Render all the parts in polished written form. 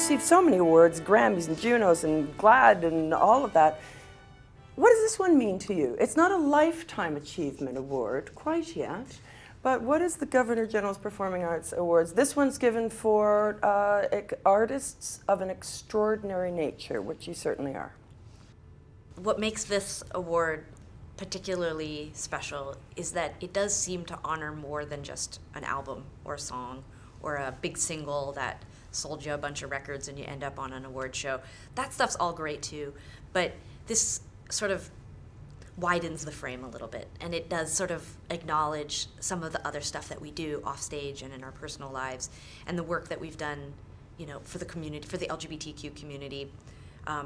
received so many awards, Grammys and Junos and GLAAD and all of that. What does this one mean to you? It's not a Lifetime Achievement Award quite yet, but what is the Governor General's Performing Arts Awards? This one's given for artists of an extraordinary nature, which you certainly are. What makes this award particularly special is that it does seem to honor more than just an album or a song or a big single that sold you a bunch of records and you end up on an award show. That stuff's all great too, but this sort of widens the frame a little bit, and it does sort of acknowledge some of the other stuff that we do off stage and in our personal lives, and the work that we've done, you know, for the community, for the LGBTQ community,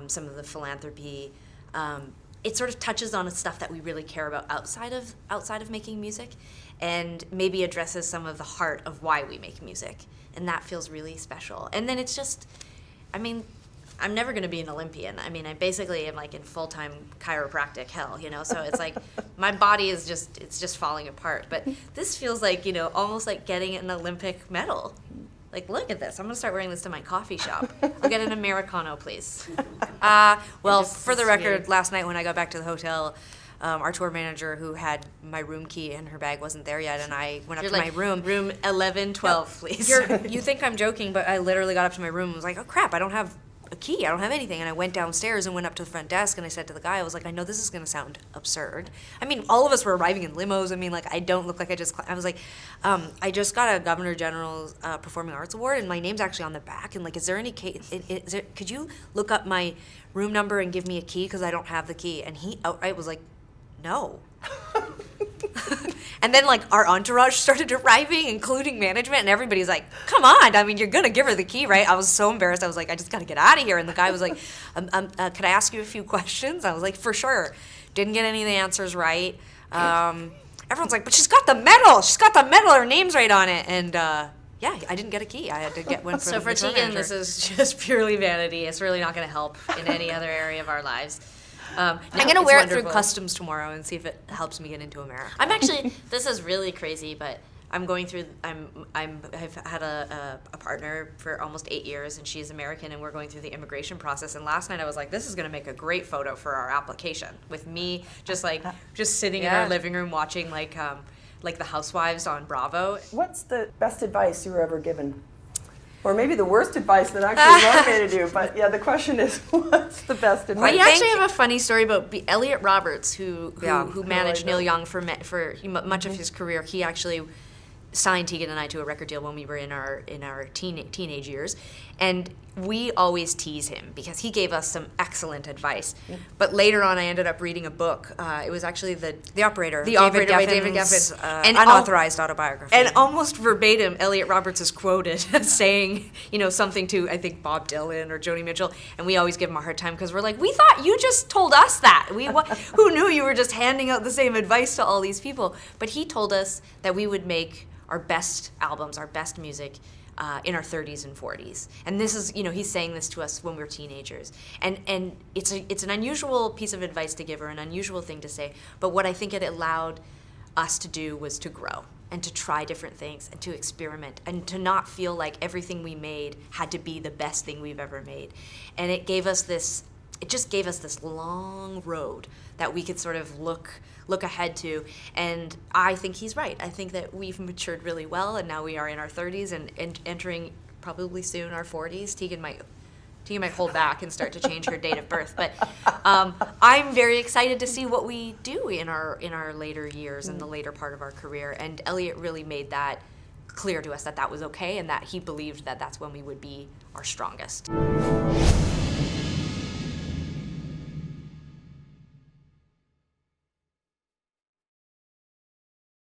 some of the philanthropy. It sort of touches on stuff that we really care about outside of making music, and maybe addresses some of the heart of why we make music, and that feels really special. And then it's just, I mean, I'm never going to be an Olympian. I mean, I basically am like in full-time chiropractic hell, you know, so it's like my body is just falling apart. But this feels like, you know, almost like getting an Olympic medal. Like, look at this. I'm going to start wearing this to my coffee shop. I'll get an Americano, please. Well, for the record, last night when I got back to the hotel, our tour manager who had my room key in her bag wasn't there yet, and I went up to my room. Room 1112, please. You think I'm joking, but I literally got up to my room and was like, oh crap, I don't have a key, I don't have anything. And I went downstairs and went up to the front desk and I said to the guy, I was like, I know this is gonna sound absurd. I mean, all of us were arriving in limos. I mean, like, I don't look like I was like, I just got a Governor General's Performing Arts Award and my name's actually on the back, and like, is there any key, could you look up my room number and give me a key, because I don't have the key? And he outright was like, no. And then, like, our entourage started arriving, including management, and everybody's like, come on, I mean, you're gonna give her the key, right? I was so embarrassed. I was like, I just gotta get out of here. And the guy was like, could I ask you a few questions? I was like, for sure. Didn't get any of the answers right. Everyone's like, but she's got the medal. She's got the medal. Her name's right on it. And yeah, I didn't get a key. I had to get one for the tour manager. So for Tegan, this is just purely vanity. It's really not gonna help in any other area of our lives. I'm gonna wear it through customs tomorrow and see if it helps me get into America. I'm actually, this is really crazy, but I'm going through, I've had a partner for almost 8 years, and she's American, and we're going through the immigration process. And last night I was like, this is gonna make a great photo for our application, with me just sitting in our living room watching like the Housewives on Bravo. What's the best advice you were ever given? Or maybe the worst advice that actually motivated you, but yeah, the question is, what's the best advice? We actually have a funny story about Elliot Roberts, who managed Neil Young for much of his career. He actually signed Tegan and I to a record deal when we were in our teenage years, and we always tease him because he gave us some excellent advice. But later on, I ended up reading a book. It was actually the Operator, by David Geffen, an unauthorized autobiography. And almost verbatim, Elliot Roberts is quoted as saying, you know, something to, I think, Bob Dylan or Joni Mitchell, and we always give him a hard time because we're like, we thought you just told us that. Who knew you were just handing out the same advice to all these people? But he told us that we would make our best albums, our best music, in our 30s and 40s. And this is, you know, he's saying this to us when we're teenagers. And it's an unusual piece of advice to give, or an unusual thing to say, but what I think it allowed us to do was to grow and to try different things and to experiment and to not feel like everything we made had to be the best thing we've ever made. And it just gave us this long road that we could sort of look ahead to, and I think he's right. I think that we've matured really well, and now we are in our 30s and entering probably soon our 40s. Tegan might hold back and start to change her date of birth, but I'm very excited to see what we do in our later years and the later part of our career. And Elliot really made that clear to us that that was okay, and that he believed that that's when we would be our strongest.